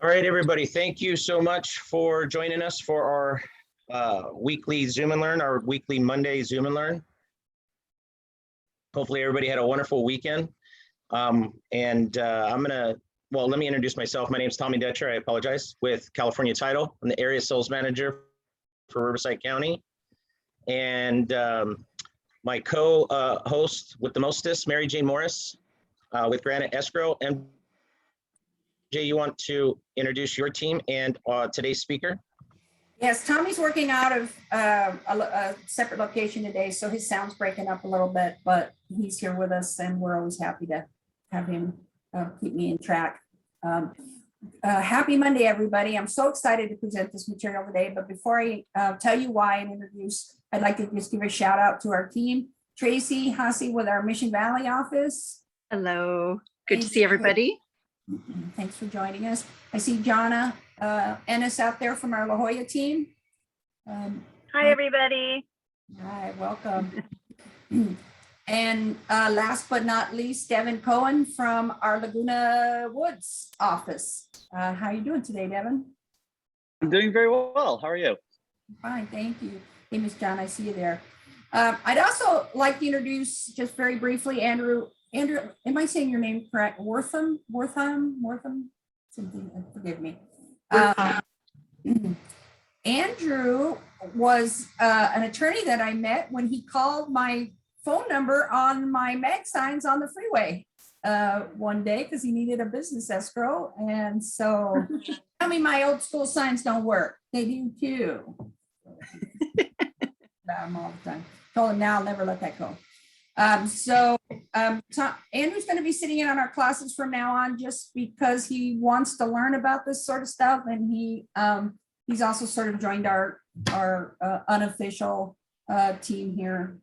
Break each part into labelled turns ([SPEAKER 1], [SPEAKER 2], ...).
[SPEAKER 1] All right, everybody, thank you so much for joining us for our weekly Zoom and Learn, our weekly Monday Zoom and Learn. Hopefully everybody had a wonderful weekend. Let me introduce myself. My name is Tommy Detcher. I apologize, with California Title. I'm the area sales manager for Riverside County. And my co-host with the mostest, Mary Jane Morris, with Granite Escrow. And Jay, you want to introduce your team and today's speaker?
[SPEAKER 2] Yes, Tommy's working out of a separate location today, so his sound's breaking up a little bit, but he's here with us and we're always happy to have him keep me in track. Happy Monday, everybody. I'm so excited to present this material today, but before I tell you why and introduce, I'd like to just give a shout out to our team. Tracy Hussey with our Mission Valley office.
[SPEAKER 3] Hello, good to see everybody.
[SPEAKER 2] Thanks for joining us. I see Jonna Ennis out there from our La Jolla team.
[SPEAKER 3] Hi, everybody.
[SPEAKER 2] Hi, welcome. And last but not least, Devin Cohen from our Laguna Woods office. How are you doing today, Devin?
[SPEAKER 4] I'm doing very well. How are you?
[SPEAKER 2] Fine, thank you. Hey, Miss John, I see you there. I'd also like to introduce, just very briefly, Andrew, am I saying your name correct? Wortham? Something, forgive me. Andrew was an attorney that I met when he called my phone number on my mag signs on the freeway one day because he needed a business escrow. And so, tell me my old school signs don't work. They do too. I'm all the time. Told him now I'll never let that go. Andrew's going to be sitting in on our classes from now on just because he wants to learn about this sort of stuff, and he's also sort of joined our unofficial team here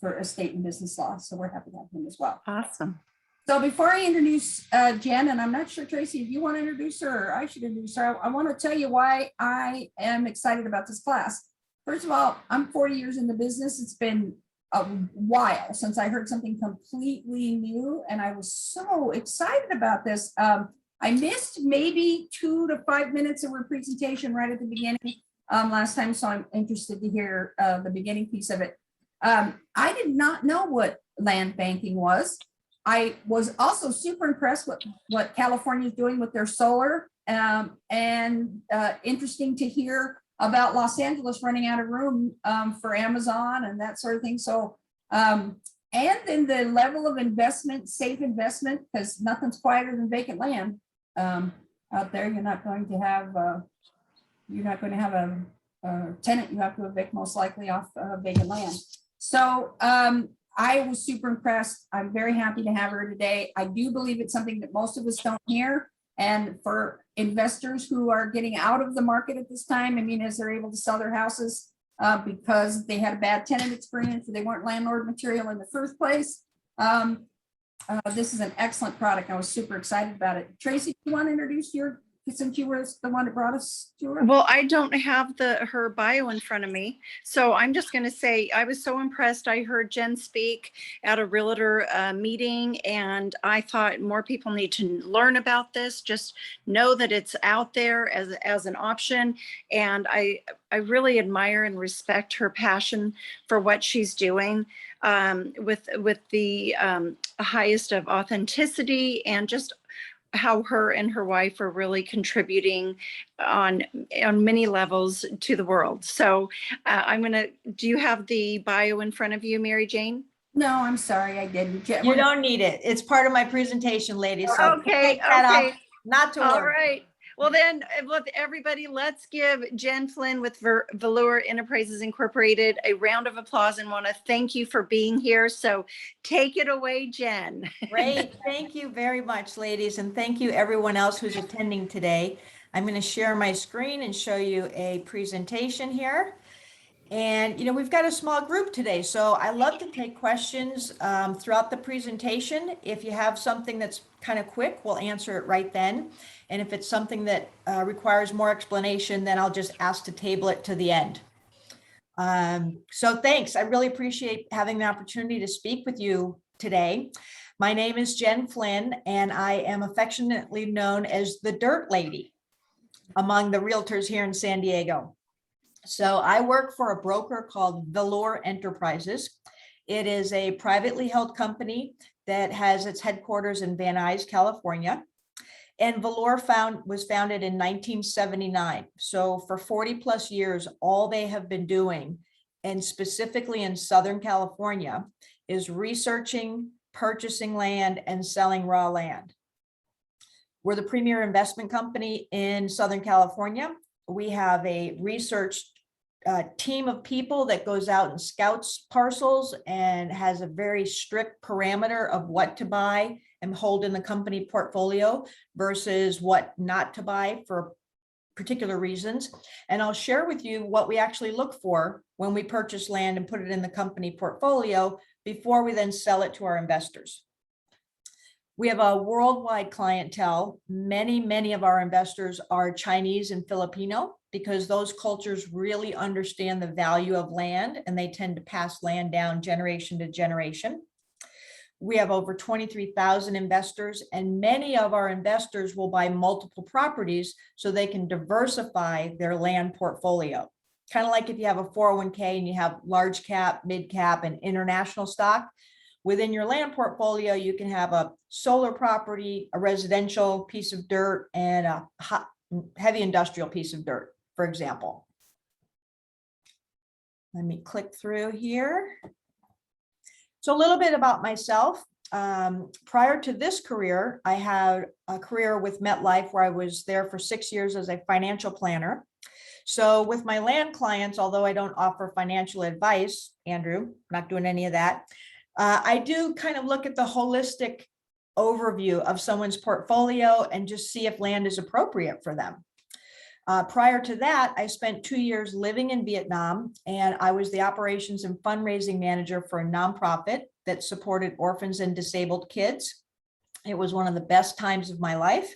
[SPEAKER 2] for estate and business law. So we're happy to have him as well.
[SPEAKER 3] Awesome.
[SPEAKER 2] So before I introduce Jen, and I'm not sure, Tracy, if you want to introduce her or I should introduce her, I want to tell you why I am excited about this class. First of all, I'm 40 years in the business. It's been a while since I heard something completely new, and I was so excited about this. I missed maybe 2 to 5 minutes of her presentation right at the beginning last time, so I'm interested to hear the beginning piece of it. I did not know what land banking was. I was also super impressed with what California is doing with their solar, and interesting to hear about Los Angeles running out of room for Amazon and that sort of thing. So, and then the level of investment, safe investment, because nothing's quieter than vacant land out there. You're not going to have a tenant you have to evict most likely off vacant land. So I was super impressed. I'm very happy to have her today. I do believe it's something that most of us don't hear. And for investors who are getting out of the market at this time, I mean, as they're able to sell their houses because they had a bad tenant experience or they weren't landlord material in the first place, this is an excellent product. I was super excited about it. Tracy, do you want to introduce since you were the one that brought us to her?
[SPEAKER 3] Well, I don't have her bio in front of me, so I'm just going to say I was so impressed. I heard Jen speak at a realtor meeting, and I thought more people need to learn about this. Just know that it's out there as an option, and I really admire and respect her passion for what she's doing with the highest of authenticity, and just how her and her wife are really contributing on many levels to the world. So do you have the bio in front of you, Mary Jane?
[SPEAKER 2] No, I'm sorry, I didn't.
[SPEAKER 5] You don't need it. It's part of my presentation, ladies. So
[SPEAKER 3] Okay,
[SPEAKER 5] off, not to worry.
[SPEAKER 3] All right. Well, then, everybody, let's give Jen Flynn with Velur Enterprises Incorporated a round of applause, and want to thank you for being here. So take it away, Jen.
[SPEAKER 5] Great. Thank you very much, ladies. And thank you everyone else who's attending today. I'm going to share my screen and show you a presentation here. And, we've got a small group today, so I love to take questions throughout the presentation. If you have something that's kind of quick, we'll answer it right then. And if it's something that requires more explanation, then I'll just ask to table it to the end. So thanks. I really appreciate having the opportunity to speak with you today. My name is Jen Flynn, and I am affectionately known as the Dirt Lady. among the realtors here in San Diego. So I work for a broker called Velur Enterprises. It is a privately held company that has its headquarters in Van Nuys, California. And Velour was founded in 1979. So for 40 plus years, all they have been doing, and specifically in Southern California, is researching, purchasing land, and selling raw land. We're the premier investment company in Southern California. We have a research team of people that goes out and scouts parcels and has a very strict parameter of what to buy and hold in the company portfolio versus what not to buy for particular reasons. And I'll share with you what we actually look for when we purchase land and put it in the company portfolio before we then sell it to our investors. We have a worldwide clientele. Many of our investors are Chinese and Filipino because those cultures really understand the value of land and they tend to pass land down generation to generation. We have over 23,000 investors, and many of our investors will buy multiple properties so they can diversify their land portfolio. Kind of like if you have a 401k and you have large cap, mid cap, and international stock. Within your land portfolio, you can have a solar property, a residential piece of dirt, and a heavy industrial piece of dirt, for example. Let me click through here. So a little bit about myself. Prior to this career, I had a career with MetLife where I was there for 6 years as a financial planner. So with my land clients, although I don't offer financial advice, Andrew, not doing any of that, I do kind of look at the holistic overview of someone's portfolio and just see if land is appropriate for them. Prior to that, I spent 2 years living in Vietnam, and I was the operations and fundraising manager for a nonprofit that supported orphans and disabled kids. It was one of the best times of my life.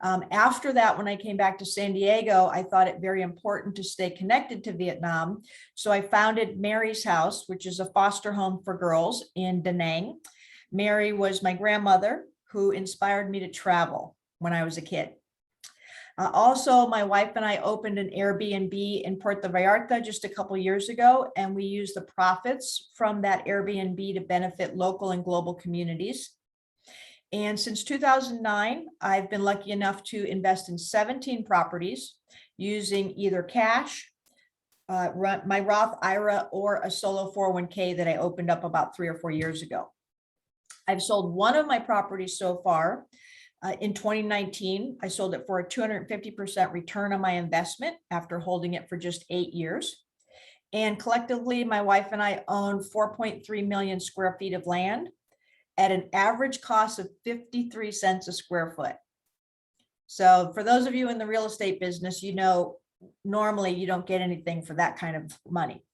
[SPEAKER 5] After that, when I came back to San Diego, I thought it very important to stay connected to Vietnam. So I founded Mary's House, which is a foster home for girls in Da Nang. Mary was my grandmother who inspired me to travel when I was a kid. Also, my wife and I opened an Airbnb in Puerto Vallarta just a couple years ago, and we used the profits from that Airbnb to benefit local and global communities. And since 2009, I've been lucky enough to invest in 17 properties using either cash, my Roth IRA, or a solo 401k that I opened up about 3 or 4 years ago. I've sold one of my properties so far. In 2019, I sold it for a 250% return on my investment after holding it for just 8 years. And collectively, my wife and I own 4.3 million square feet of land at an average cost of 53 cents a square foot. So for those of you in the real estate business, you know, normally you don't get anything for that kind of money.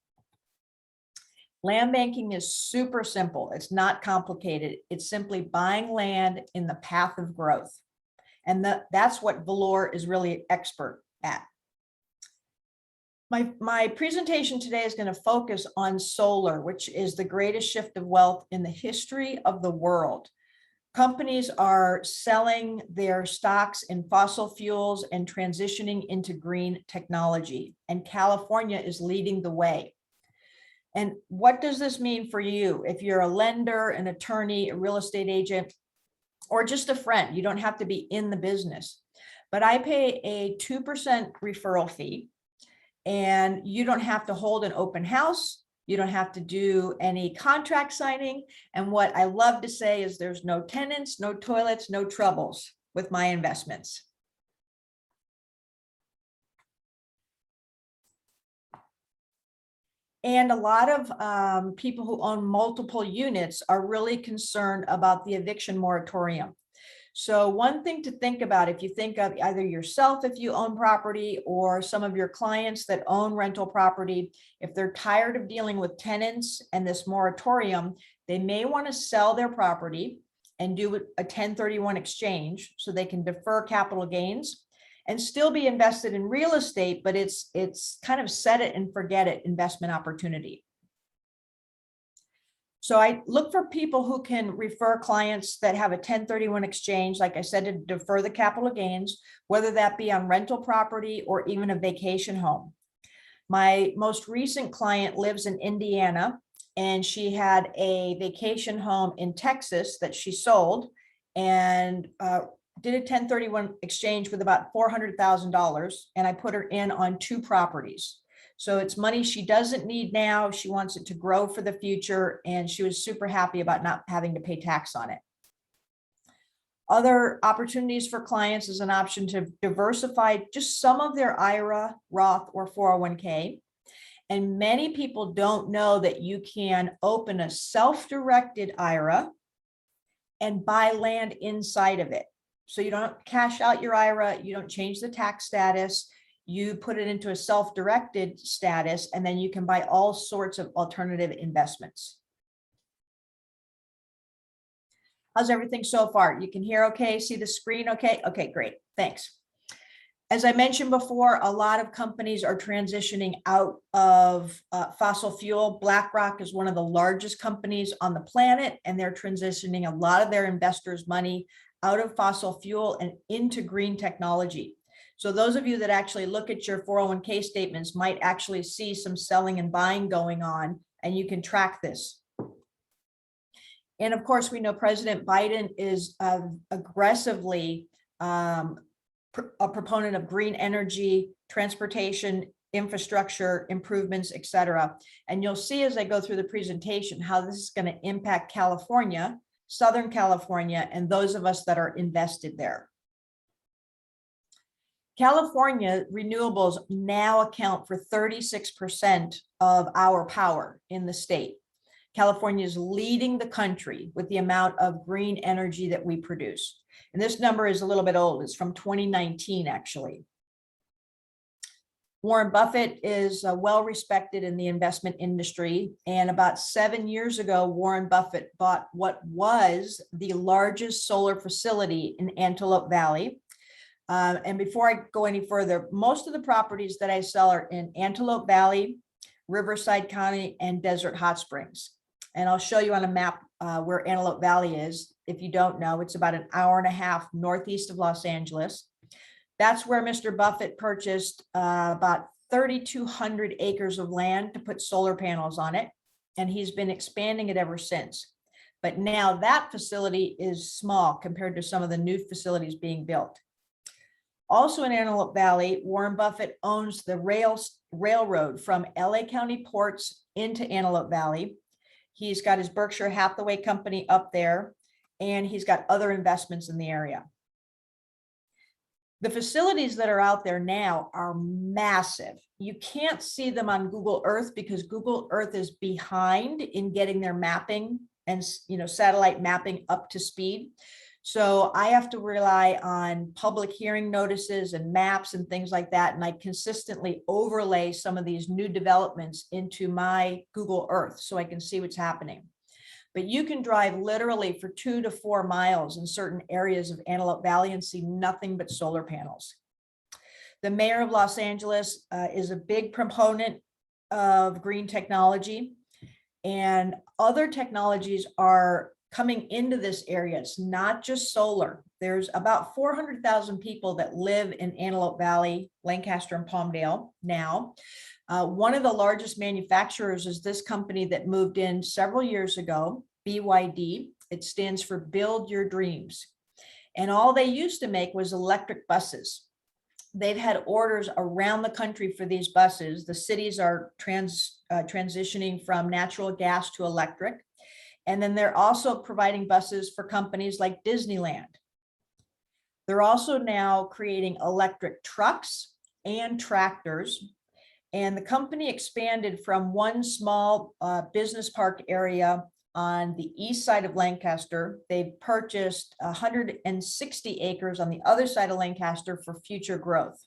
[SPEAKER 5] Land banking is super simple. It's not complicated. It's simply buying land in the path of growth. And that's what Velour is really expert at. My presentation today is going to focus on solar, which is the greatest shift of wealth in the history of the world. Companies are selling their stocks in fossil fuels and transitioning into green technology, and California is leading the way. And what does this mean for you? If you're a lender, an attorney, a real estate agent, or just a friend, you don't have to be in the business. But I pay a 2% referral fee, and you don't have to hold an open house. You don't have to do any contract signing. And what I love to say is there's no tenants, no toilets, no troubles with my investments. And a lot of people who own multiple units are really concerned about the eviction moratorium. So one thing to think about, if you think of either yourself, if you own property, or some of your clients that own rental property, if they're tired of dealing with tenants and this moratorium, they may want to sell their property and do a 1031 exchange so they can defer capital gains and still be invested in real estate, but it's kind of set it and forget it investment opportunity. So I look for people who can refer clients that have a 1031 exchange, like I said, to defer the capital gains, whether that be on rental property or even a vacation home. My most recent client lives in Indiana, and she had a vacation home in Texas that she sold and did a 1031 exchange with about $400,000, and I put her in on 2 properties. So it's money she doesn't need now. She wants it to grow for the future, and she was super happy about not having to pay tax on it. Other opportunities for clients is an option to diversify just some of their IRA, Roth, or 401k. And many people don't know that you can open a self-directed IRA and buy land inside of it. So you don't cash out your IRA, you don't change the tax status, you put it into a self-directed status, and then you can buy all sorts of alternative investments. How's everything so far? You can hear okay, see the screen okay? Okay, great, thanks. As I mentioned before, a lot of companies are transitioning out of fossil fuel. BlackRock is one of the largest companies on the planet, and they're transitioning a lot of their investors' money out of fossil fuel and into green technology. So those of you that actually look at your 401k statements might actually see some selling and buying going on, and you can track this. And of course, we know President Biden is aggressively a proponent of green energy, transportation, infrastructure improvements, et cetera. And you'll see as I go through the presentation how this is going to impact California, Southern California, and those of us that are invested there. California renewables now account for 36% of our power in the state. California is leading the country with the amount of green energy that we produce. And this number is a little bit old. It's from 2019, actually. Warren Buffett is well respected in the investment industry. And about 7 years ago, Warren Buffett bought what was the largest solar facility in Antelope Valley. And before I go any further, most of the properties that I sell are in Antelope Valley, Riverside County, and Desert Hot Springs. And I'll show you on a map where Antelope Valley is. If you don't know, it's about an hour and a half northeast of Los Angeles. That's where Mr. Buffett purchased about 3,200 acres of land to put solar panels on it. And he's been expanding it ever since. But now that facility is small compared to some of the new facilities being built. Also in Antelope Valley, Warren Buffett owns the railroad from LA County ports into Antelope Valley. He's got his Berkshire Hathaway company up there, and he's got other investments in the area. The facilities that are out there now are massive. You can't see them on Google Earth because Google Earth is behind in getting their mapping and satellite mapping up to speed. So I have to rely on public hearing notices and maps and things like that. And I consistently overlay some of these new developments into my Google Earth so I can see what's happening. But you can drive literally for 2 to 4 miles in certain areas of Antelope Valley and see nothing but solar panels. The mayor of Los Angeles is a big proponent of green technology, and other technologies are coming into this area. It's not just solar. There's about 400,000 people that live in Antelope Valley, Lancaster, and Palmdale now. One of the largest manufacturers is this company that moved in several years ago, BYD. It stands for Build Your Dreams. And all they used to make was electric buses. They've had orders around the country for these buses. The cities are transitioning from natural gas to electric. And then they're also providing buses for companies like Disneyland. They're also now creating electric trucks and tractors. And the company expanded from one small business park area on the east side of Lancaster. They purchased 160 acres on the other side of Lancaster for future growth.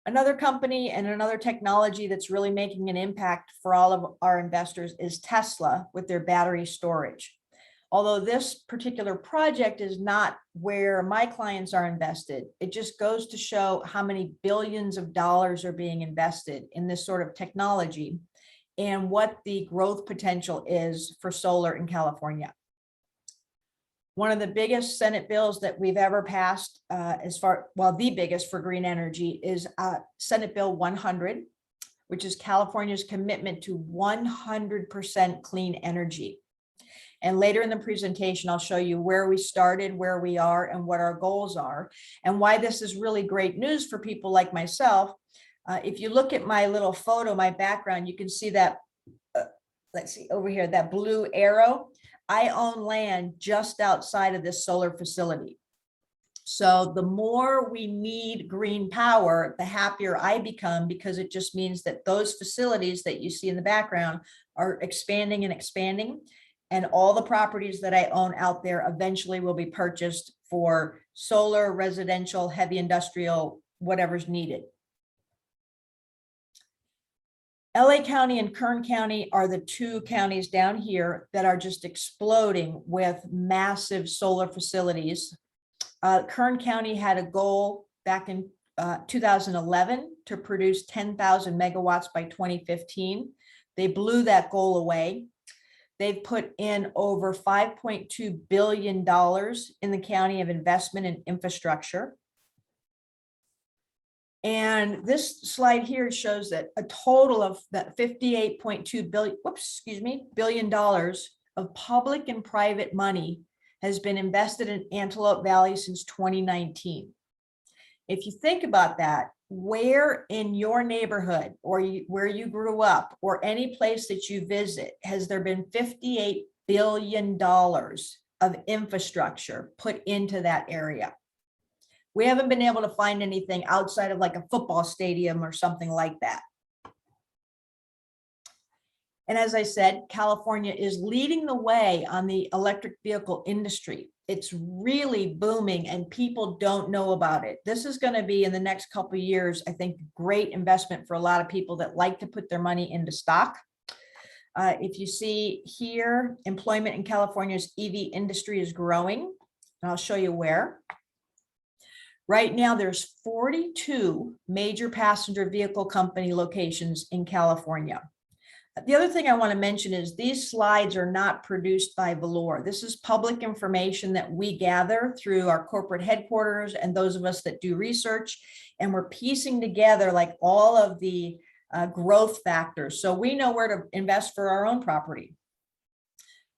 [SPEAKER 5] Another company and another technology that's really making an impact for all of our investors is Tesla with their battery storage. Although this particular project is not where my clients are invested, it just goes to show how many billions of dollars are being invested in this sort of technology. and what the growth potential is for solar in California. One of the biggest Senate bills that we've ever passed, the biggest for green energy, is Senate Bill 100, which is California's commitment to 100% clean energy. And later in the presentation, I'll show you where we started, where we are, and what our goals are, and why this is really great news for people like myself. If you look at my little photo, my background, you can see that, let's see over here, that blue arrow. I own land just outside of this solar facility. So the more we need green power, the happier I become, because it just means that those facilities that you see in the background are expanding and expanding. And all the properties that I own out there eventually will be purchased for solar, residential, heavy industrial, whatever's needed. LA County and Kern County are the two counties down here that are just exploding with massive solar facilities. Kern County had a goal back in 2011 to produce 10,000 megawatts by 2015. They blew that goal away. They've put in over $5.2 billion in the county of investment in infrastructure. And this slide here shows that a total of that $58.2 billion of public and private money has been invested in Antelope Valley since 2019. If you think about that, where in your neighborhood or where you grew up or any place that you visit, has there been $58 billion of infrastructure put into that area? We haven't been able to find anything outside of like a football stadium or something like that. And as I said, California is leading the way on the electric vehicle industry. It's really booming and people don't know about it. This is going to be, in the next couple of years, I think, great investment for a lot of people that like to put their money into stock. If you see here, employment in California's EV industry is growing, and I'll show you where. Right now, there's 42 major passenger vehicle company locations in California. The other thing I want to mention is these slides are not produced by Velour. This is public information that we gather through our corporate headquarters and those of us that do research, and we're piecing together like all of the growth factors, so we know where to invest for our own property.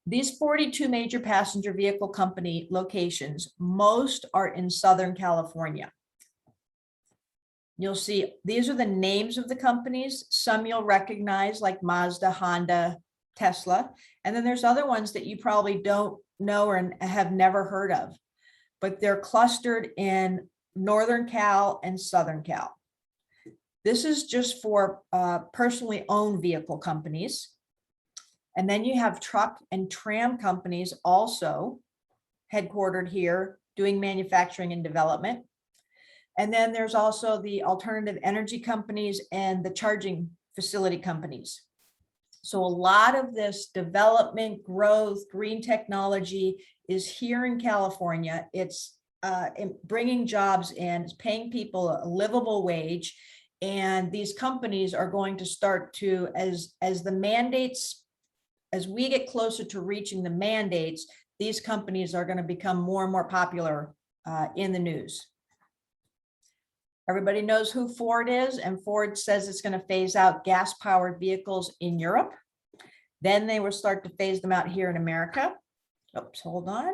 [SPEAKER 5] These 42 major passenger vehicle company locations, most are in Southern California. You'll see these are the names of the companies. Some you'll recognize, like Mazda, Honda, Tesla. And then there's other ones that you probably don't know or have never heard of, but they're clustered in Northern Cal and Southern Cal. This is just for personally owned vehicle companies. And then you have truck and tram companies also headquartered here doing manufacturing and development. And then there's also the alternative energy companies and the charging facility companies. So a lot of this development, growth, green technology is here in California. It's bringing jobs in, it's paying people a livable wage. And these companies are going to start to, as the mandates, as we get closer to reaching the mandates, these companies are going to become more and more popular in the news. Everybody knows who Ford is, and Ford says it's going to phase out gas-powered vehicles in Europe. Then they will start to phase them out here in America. Oops, hold on.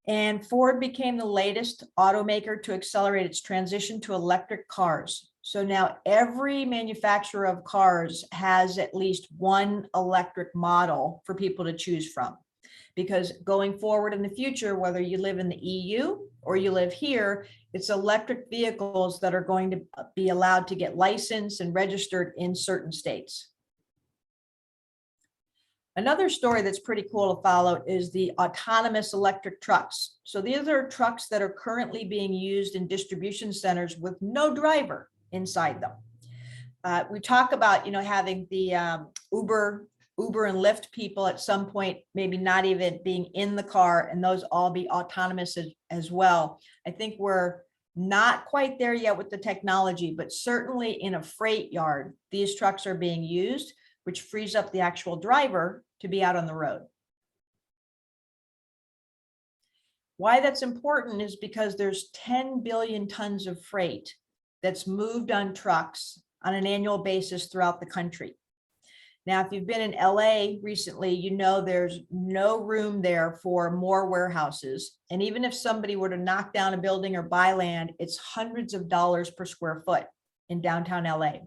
[SPEAKER 5] And Ford became the latest automaker to accelerate its transition to electric cars. So now every manufacturer of cars has at least one electric model for people to choose from. Because going forward in the future, whether you live in the EU or you live here, it's electric vehicles that are going to be allowed to get licensed and registered in certain states. Another story that's pretty cool to follow is the autonomous electric trucks. So these are trucks that are currently being used in distribution centers with no driver inside them. We talk about, having the Uber and Lyft people at some point, maybe not even being in the car, and those all be autonomous as well. I think we're Not quite there yet with the technology, but certainly in a freight yard, these trucks are being used, which frees up the actual driver to be out on the road. Why that's important is because there's 10 billion tons of freight that's moved on trucks on an annual basis throughout the country. Now, if you've been in LA recently, you know there's no room there for more warehouses. And even if somebody were to knock down a building or buy land, it's hundreds of dollars per square foot in downtown LA.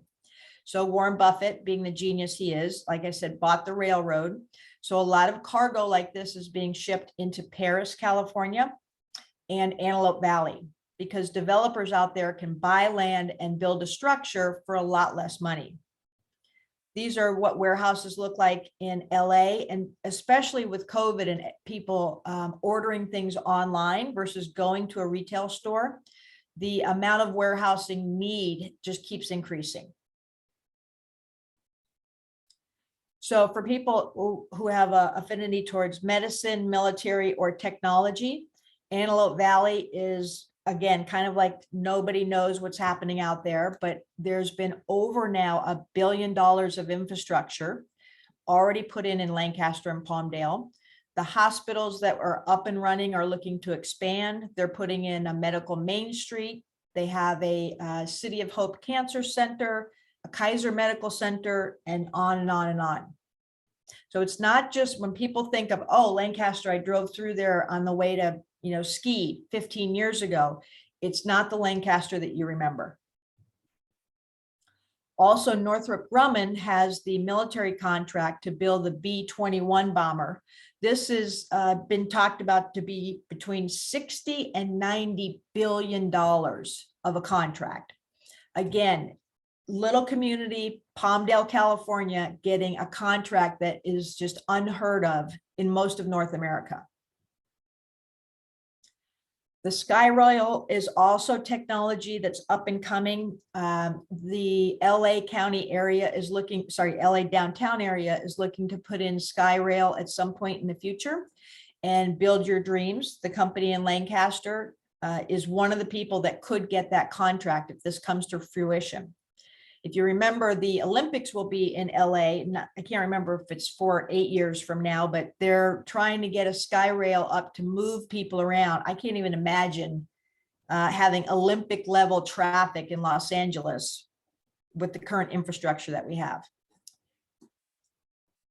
[SPEAKER 5] So Warren Buffett, being the genius he is, like I said, bought the railroad. So a lot of cargo like this is being shipped into Paris, California, and Antelope Valley, because developers out there can buy land and build a structure for a lot less money. These are what warehouses look like in LA, and especially with COVID and people ordering things online versus going to a retail store, the amount of warehousing need just keeps increasing. So for people who have an affinity towards medicine, military, or technology, Antelope Valley is, again, kind of like nobody knows what's happening out there, but there's been over now $1 billion of infrastructure already put in Lancaster and Palmdale. The hospitals that are up and running are looking to expand. They're putting in a medical Main Street. They have a City of Hope Cancer Center, a Kaiser Medical Center, and on and on and on. So it's not just when people think of, oh, Lancaster, I drove through there on the way to, ski 15 years ago. It's not the Lancaster that you remember. Also, Northrop Grumman has the military contract to build the B-21 bomber. This has been talked about to be between $60 and $90 billion of a contract. Again, little community, Palmdale, California, getting a contract that is just unheard of in most of North America. The Sky Rail is also technology that's up and coming. The LA County area is looking, LA downtown area is looking to put in Sky Rail at some point in the future and build your dreams. The company in Lancaster is one of the people that could get that contract if this comes to fruition. If you remember, the Olympics will be in LA. I can't remember if it's 4 or 8 years from now, but they're trying to get a Sky Rail up to move people around. I can't even imagine having Olympic level traffic in Los Angeles with the current infrastructure that we have.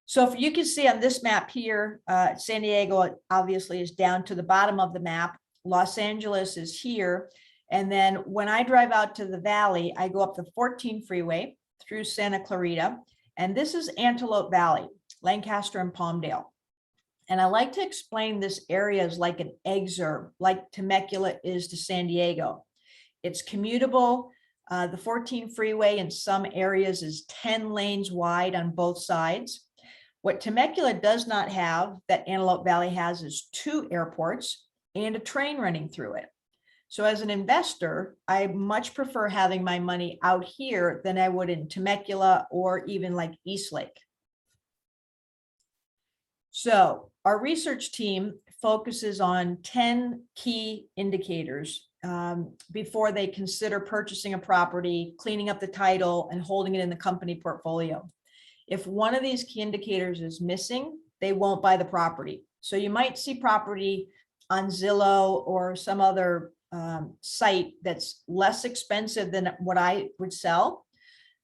[SPEAKER 5] So if you can see on this map here, San Diego obviously is down to the bottom of the map. Los Angeles is here. And then when I drive out to the valley, I go up the 14 freeway through Santa Clarita. And this is Antelope Valley, Lancaster and Palmdale. And I like to explain this area as like an exurb, like Temecula is to San Diego. It's commutable. The 14 freeway in some areas is 10 lanes wide on both sides. What Temecula does not have that Antelope Valley has is 2 airports and a train running through it. So as an investor, I much prefer having my money out here than I would in Temecula or even like Eastlake. So our research team focuses on 10 key indicators before they consider purchasing a property, cleaning up the title, and holding it in the company portfolio. If one of these key indicators is missing, they won't buy the property. So you might see property on Zillow or some other site that's less expensive than what I would sell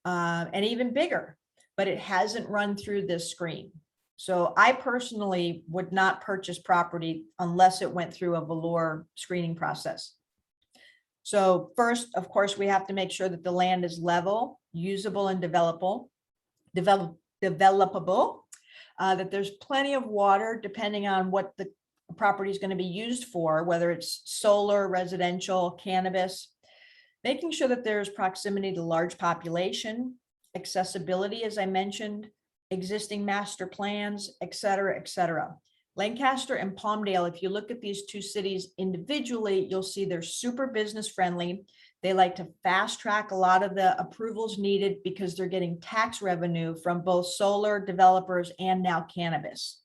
[SPEAKER 5] and even bigger, but it hasn't run through this screen. So I personally would not purchase property unless it went through a Velour screening process. So first, of course, we have to make sure that the land is level, usable, and developable, that there's plenty of water depending on what the property is going to be used for, whether it's solar, residential, cannabis, making sure that there's proximity to large population, accessibility, as I mentioned, existing master plans, et cetera, et cetera. Lancaster and Palmdale, if you look at these 2 cities individually, you'll see they're super business friendly. They like to fast track a lot of the approvals needed because they're getting tax revenue from both solar developers and now cannabis.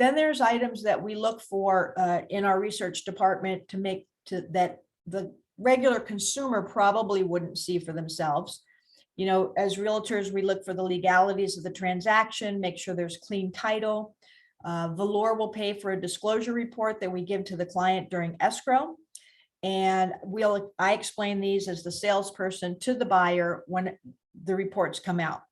[SPEAKER 5] Then there's items that we look for in our research department to make that the regular consumer probably wouldn't see for themselves. You know, as realtors, we look for the legalities of the transaction, make sure there's clean title. Velour will pay for a disclosure report that we give to the client during escrow. And I explain these as the salesperson to the buyer when the reports come out.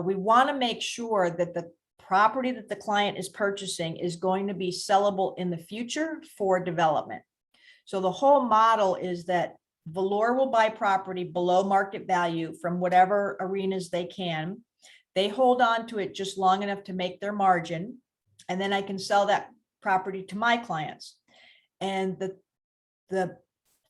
[SPEAKER 5] We want to make sure that the property that the client is purchasing is going to be sellable in the future for development. So the whole model is that Velour will buy property below market value from whatever arenas they can. They hold on to it just long enough to make their margin, and then I can sell that property to my clients. And the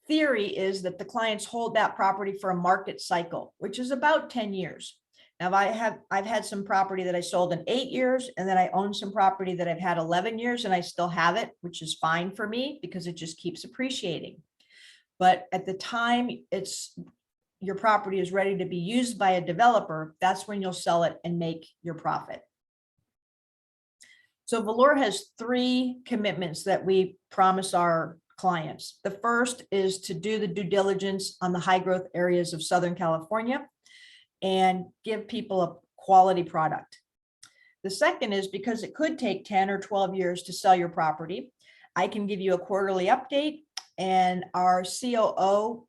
[SPEAKER 5] theory is that the clients hold that property for a market cycle, which is about 10 years. Now, I've had some property that I sold in 8 years, and then I own some property that I've had 11 years and I still have it, which is fine for me because it just keeps appreciating. But at the time your property is ready to be used by a developer, that's when you'll sell it and make your profit. So Velour has 3 commitments that we promise our clients. The first is to do the due diligence on the high growth areas of Southern California and give people a quality product. The second is because it could take 10 or 12 years to sell your property, I can give you a quarterly update, and our COO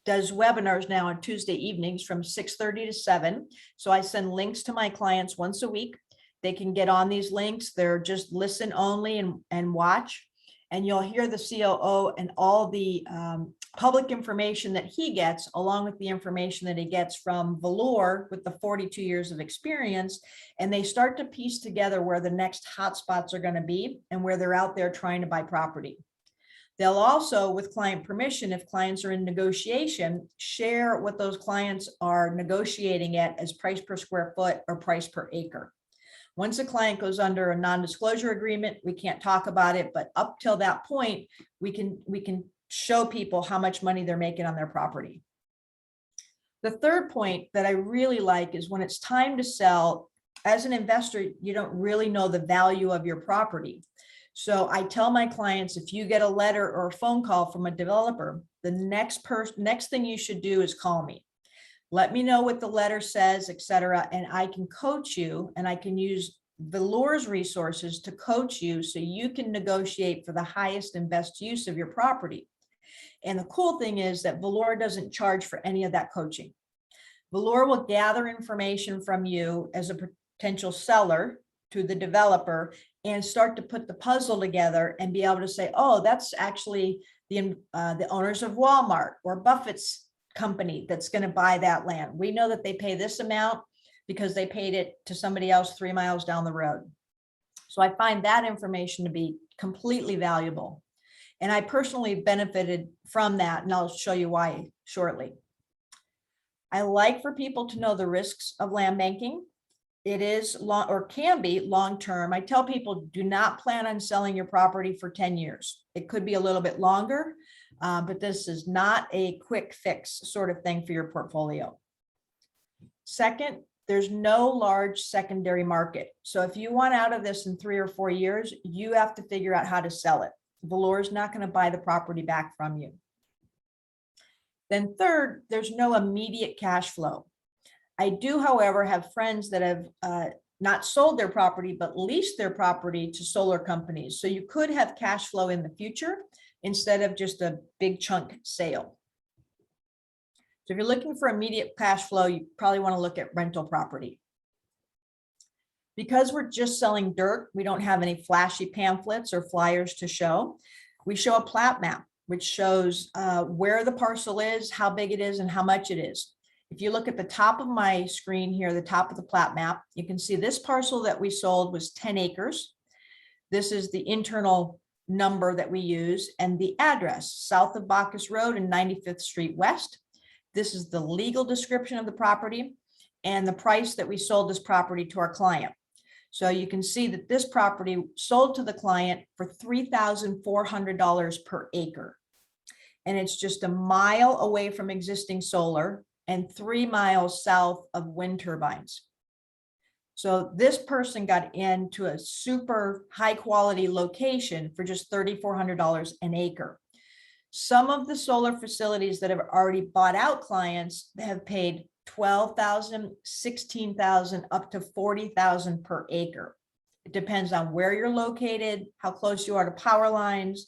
[SPEAKER 5] does webinars now on Tuesday evenings from 6:30 to 7. So I send links to my clients once a week. They can get on these links. They're just listen only and watch. And you'll hear the COO and all the public information that he gets, along with the information that he gets from Velour with the 42 years of experience. And they start to piece together where the next hotspots are going to be and where they're out there trying to buy property. They'll also, with client permission, if clients are in negotiation, share what those clients are negotiating at as price per square foot or price per acre. Once a client goes under a non-disclosure agreement, we can't talk about it, but up till that point, we can show people how much money they're making on their property. The third point that I really like is when it's time to sell, as an investor, you don't really know the value of your property. So I tell my clients, if you get a letter or a phone call from a developer, the next thing you should do is call me. Let me know what the letter says, et cetera, and I can coach you, and I can use Velour's resources to coach you so you can negotiate for the highest and best use of your property. And the cool thing is that Velour doesn't charge for any of that coaching. Velour will gather information from you as a potential seller to the developer and start to put the puzzle together and be able to say, oh, that's actually the owners of Walmart or Buffett's company that's going to buy that land. We know that they pay this amount because they paid it to somebody else 3 miles down the road. So I find that information to be completely valuable. And I personally benefited from that, and I'll show you why shortly. I like for people to know the risks of land banking. It is long, or can be long-term. I tell people, do not plan on selling your property for 10 years. It could be a little bit longer, but this is not a quick fix sort of thing for your portfolio. Second, there's no large secondary market. So if you want out of this in 3 or 4 years, you have to figure out how to sell it. Velour is not going to buy the property back from you. Then third, there's no immediate cash flow. I do, however, have friends that have not sold their property, but leased their property to solar companies. So you could have cash flow in the future instead of just a big chunk sale. So if you're looking for immediate cash flow, you probably want to look at rental property. Because we're just selling dirt, we don't have any flashy pamphlets or flyers to show. We show a plat map, which shows where the parcel is, how big it is, and how much it is. If you look at the top of my screen here, the top of the plat map, you can see this parcel that we sold was 10 acres. This is the internal number that we use and the address, south of Bacchus Road and 95th Street West. This is the legal description of the property and the price that we sold this property to our client. So you can see that this property sold to the client for $3,400 per acre. And it's just a mile away from existing solar and 3 miles south of wind turbines. So this person got into a super high quality location for just $3,400 an acre. Some of the solar facilities that have already bought out clients have paid $12,000, $16,000, up to $40,000 per acre. It depends on where you're located, how close you are to power lines,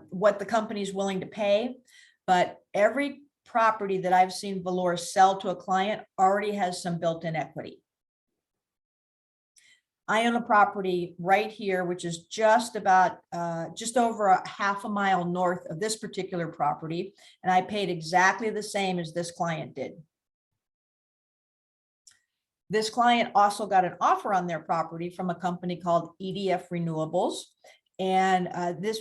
[SPEAKER 5] what the company is willing to pay. But every property that I've seen Velour sell to a client already has some built-in equity. I own a property right here, which is just about just over a half a mile north of this particular property. And I paid exactly the same as this client did. This client also got an offer on their property from a company called EDF Renewables. And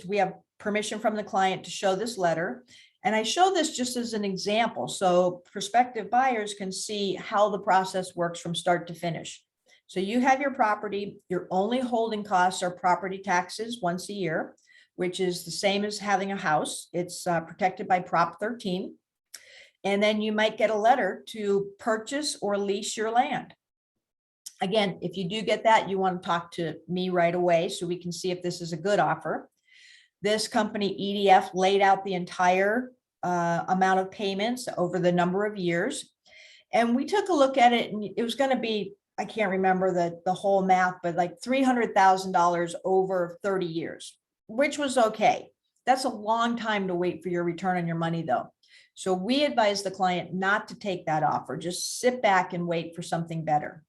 [SPEAKER 5] we have permission from the client to show this letter. And I show this just as an example, so prospective buyers can see how the process works from start to finish. So you have your property, your only holding costs are property taxes once a year, which is the same as having a house. It's protected by Prop 13. And then you might get a letter to purchase or lease your land. Again, if you do get that, you want to talk to me right away so we can see if this is a good offer. This company, EDF, laid out the entire amount of payments over the number of years. And we took a look at it, and it was going to be, I can't remember the whole math, but like $300,000 over 30 years, which was okay. That's a long time to wait for your return on your money, though. So we advise the client not to take that offer. Just sit back and wait for something better.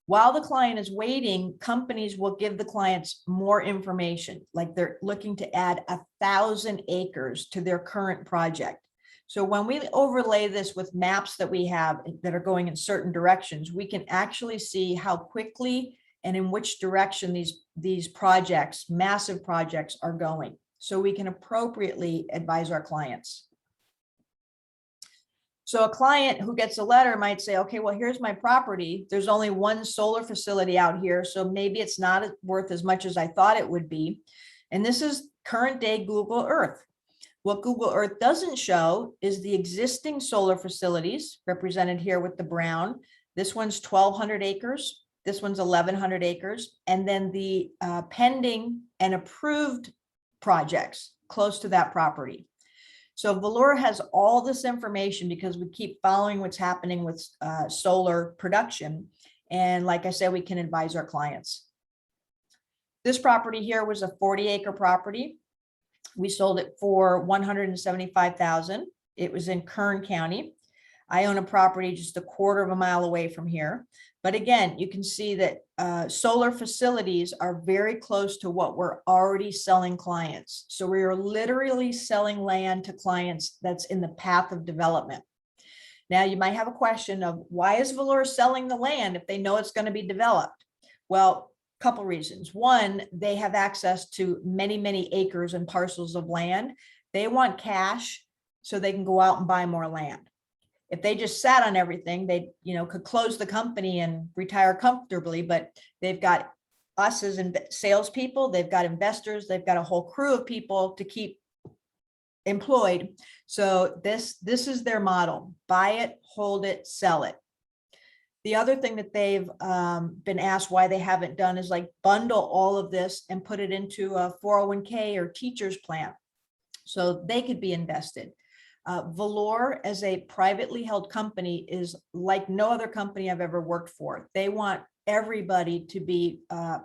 [SPEAKER 5] While the client is waiting, companies will give the clients more information, like they're looking to add 1,000 acres to their current project. So when we overlay this with maps that we have that are going in certain directions, we can actually see how quickly and in which direction these projects, massive projects, are going. So we can appropriately advise our clients. So a client who gets a letter might say, okay, well, here's my property. There's only one solar facility out here, so maybe it's not worth as much as I thought it would be. And this is current day Google Earth. What Google Earth doesn't show is the existing solar facilities represented here with the brown. This one's 1,200 acres. This one's 1,100 acres. And then the pending and approved projects close to that property. So Velour has all this information because we keep following what's happening with solar production. And like I said, we can advise our clients. This property here was a 40-acre property. We sold it for $175,000. It was in Kern County. I own a property just a quarter of a mile away from here. But again, you can see that solar facilities are very close to what we're already selling clients. So we are literally selling land to clients that's in the path of development. Now, you might have a question of why is Velour selling the land if they know it's going to be developed? Well, a couple reasons. One, they have access to many, many acres and parcels of land. They want cash so they can go out and buy more land. If they just sat on everything, they, could close the company and retire comfortably, but they've got us as salespeople, they've got investors, they've got a whole crew of people to keep employed. So this is their model: buy it, hold it, sell it. The other thing that they've been asked why they haven't done is like bundle all of this and put it into a 401k or teacher's plan so they could be invested. Velour, as a privately held company, is like no other company I've ever worked for. They want everybody to be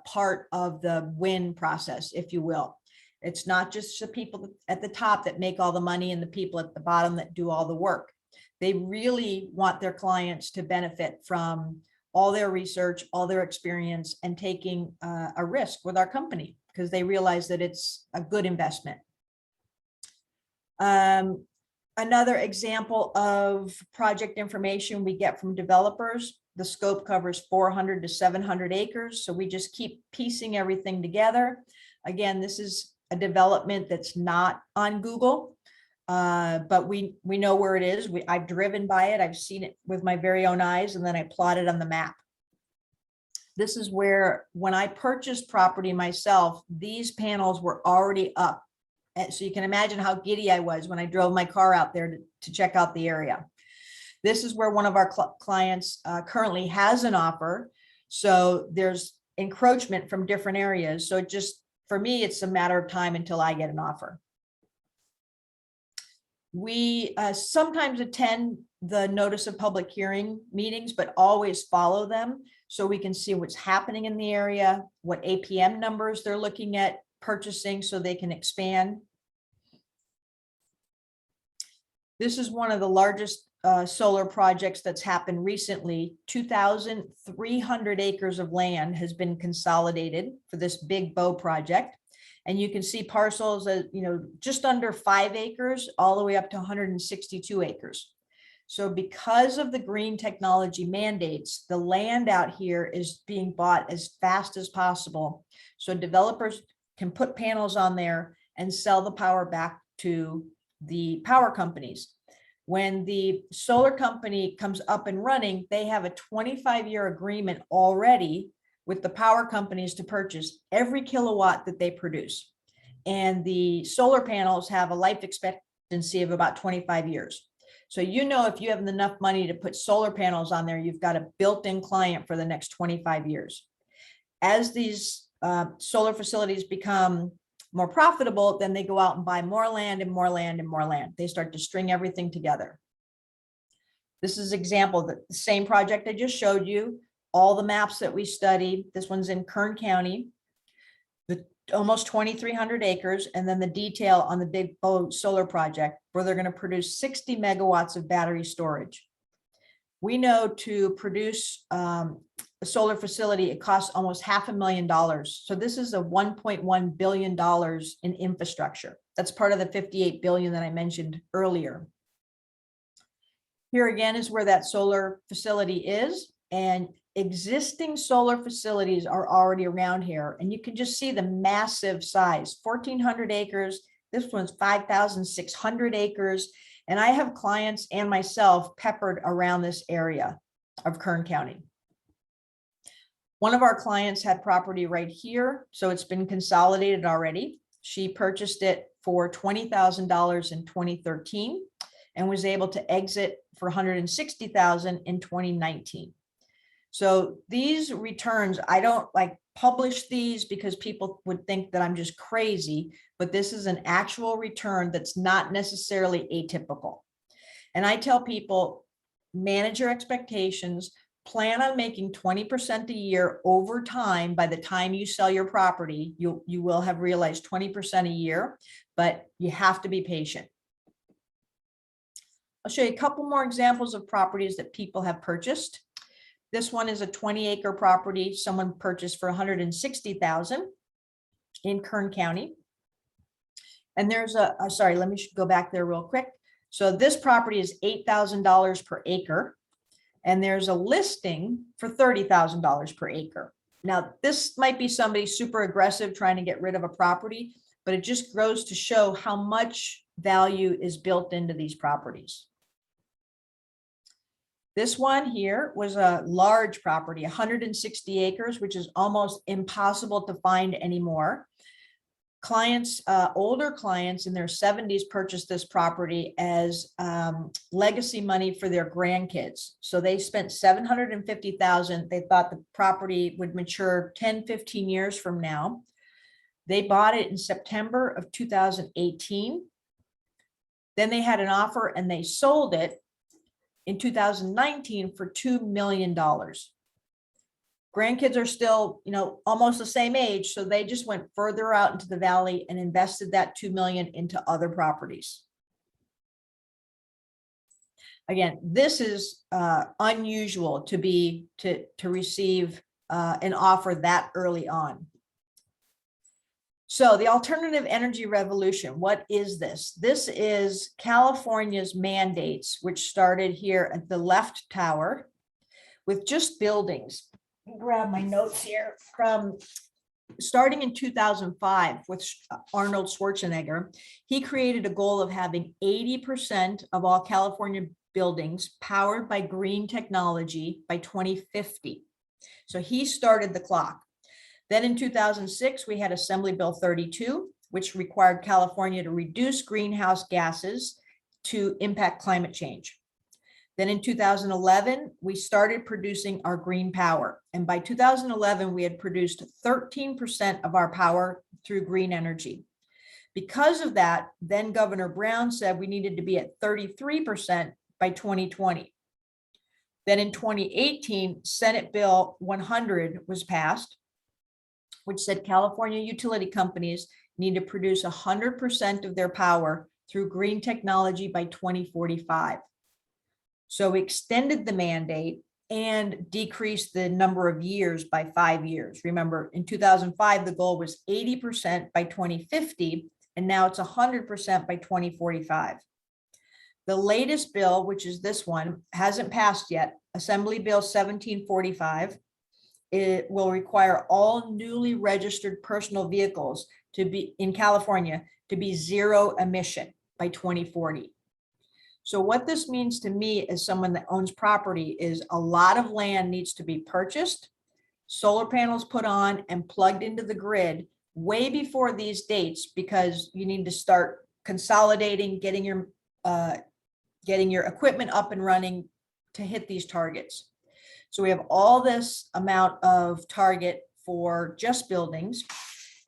[SPEAKER 5] part of the win process, if you will. It's not just the people at the top that make all the money and the people at the bottom that do all the work. They really want their clients to benefit from all their research, all their experience, and taking a risk with our company because they realize that it's a good investment. Another example of project information we get from developers, the scope covers 400 to 700 acres. So we just keep piecing everything together. Again, this is a development that's not on Google, but we know where it is. I've driven by it. I've seen it with my very own eyes, and then I plot it on the map. This is where, when I purchased property myself, these panels were already up. And so you can imagine how giddy I was when I drove my car out there to check out the area. This is where one of our clients currently has an offer. So there's encroachment from different areas. So it just, for me, it's a matter of time until I get an offer. We sometimes attend the notice of public hearing meetings, but always follow them so we can see what's happening in the area, what APM numbers they're looking at purchasing so they can expand. This is one of the largest solar projects that's happened recently. 2,300 acres of land has been consolidated for this big bow project. And you can see parcels that, just under 5 acres all the way up to 162 acres. So because of the green technology mandates, the land out here is being bought as fast as possible. So developers can put panels on there and sell the power back to the power companies. When the solar company comes up and running, they have a 25-year agreement already with the power companies to purchase every kilowatt that they produce. And the solar panels have a life expectancy of about 25 years. So, if you have enough money to put solar panels on there, you've got a built-in client for the next 25 years. As these solar facilities become more profitable, then they go out and buy more land and more land and more land. They start to string everything together. This is an example that the same project I just showed you, all the maps that we studied. This one's in Kern County, the almost 2,300 acres, and then the detail on the big bow solar project where they're going to produce 60 megawatts of battery storage. We know to produce a solar facility, it costs almost $500,000. So this is a $1.1 billion in infrastructure. That's part of the 58 billion that I mentioned earlier. Here again is where that solar facility is, and existing solar facilities are already around here. And you can just see the massive size, 1,400 acres. This one's 5,600 acres. And I have clients and myself peppered around this area of Kern County. One of our clients had property right here, so it's been consolidated already. She purchased it for $20,000 in 2013 and was able to exit for $160,000 in 2019. So these returns, I don't publish these because people would think that I'm just crazy, but this is an actual return that's not necessarily atypical. And I tell people, manage your expectations, plan on making 20% a year over time. By the time you sell your property, you will have realized 20% a year, but you have to be patient. I'll show you a couple more examples of properties that people have purchased. This one is a 20-acre property someone purchased for $160,000 in Kern County. And there's sorry, let me go back there real quick. So this property is $8,000 per acre. And there's a listing for $30,000 per acre. Now, this might be somebody super aggressive trying to get rid of a property, but it just goes to show how much value is built into these properties. This one here was a large property, 160 acres, which is almost impossible to find anymore. Clients, older clients in their 70s purchased this property as legacy money for their grandkids. So they spent $750,000. They thought the property would mature 10, 15 years from now. They bought it in September of 2018. Then they had an offer and they sold it in 2019 for $2 million. Grandkids are still, almost the same age. So they just went further out into the valley and invested that $2 million into other properties. Again, this is unusual to receive an offer that early on. So the alternative energy revolution, what is this? This is California's mandates, which started here at the left tower with just buildings. Grab my notes here from starting in 2005 with Arnold Schwarzenegger. He created a goal of having 80% of all California buildings powered by green technology by 2050. So he started the clock. Then in 2006, we had Assembly Bill 32, which required California to reduce greenhouse gases to impact climate change. Then in 2011, we started producing our green power. And by 2011, we had produced 13% of our power through green energy. Because of that, then Governor Brown said we needed to be at 33% by 2020. Then in 2018, Senate Bill 100 was passed, which said California utility companies need to produce 100% of their power through green technology by 2045. So we extended the mandate and decreased the number of years by 5 years. Remember, in 2005, the goal was 80% by 2050, and now it's 100% by 2045. The latest bill, which is this one, hasn't passed yet, Assembly Bill 1745. It will require all newly registered personal vehicles to be in California to be zero emission by 2040. So what this means to me as someone that owns property is a lot of land needs to be purchased, solar panels put on and plugged into the grid way before these dates, because you need to start consolidating, getting your equipment up and running to hit these targets. So we have all this amount of target for just buildings.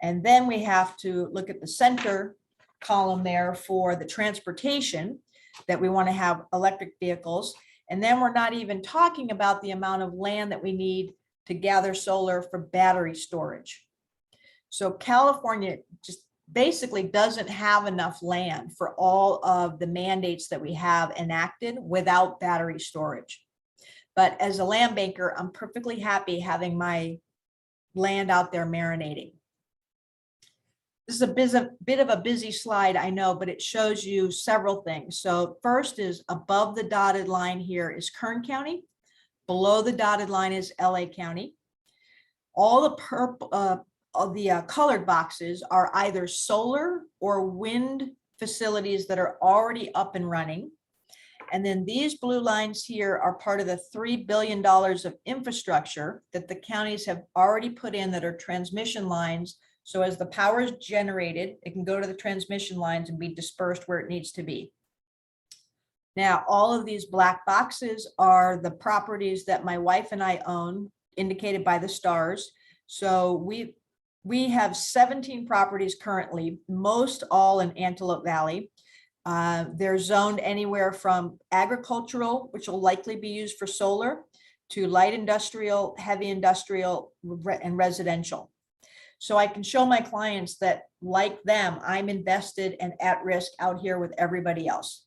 [SPEAKER 5] And then we have to look at the center column there for the transportation, that we want to have electric vehicles. And then we're not even talking about the amount of land that we need to gather solar for battery storage. So California just basically doesn't have enough land for all of the mandates that we have enacted without battery storage. But as a land banker, I'm perfectly happy having my land out there marinating. This is a bit of a busy slide, I know, but it shows you several things. So first is above the dotted line here is Kern County. Below the dotted line is LA County. All the purple, colored boxes are either solar or wind facilities that are already up and running. And then these blue lines here are part of the $3 billion of infrastructure that the counties have already put in that are transmission lines. So as the power is generated, it can go to the transmission lines and be dispersed where it needs to be. Now, all of these black boxes are the properties that my wife and I own, indicated by the stars. So we have 17 properties currently, most all in Antelope Valley. They're zoned anywhere from agricultural, which will likely be used for solar, to light industrial, heavy industrial, and residential. So I can show my clients that, like them, I'm invested and at risk out here with everybody else.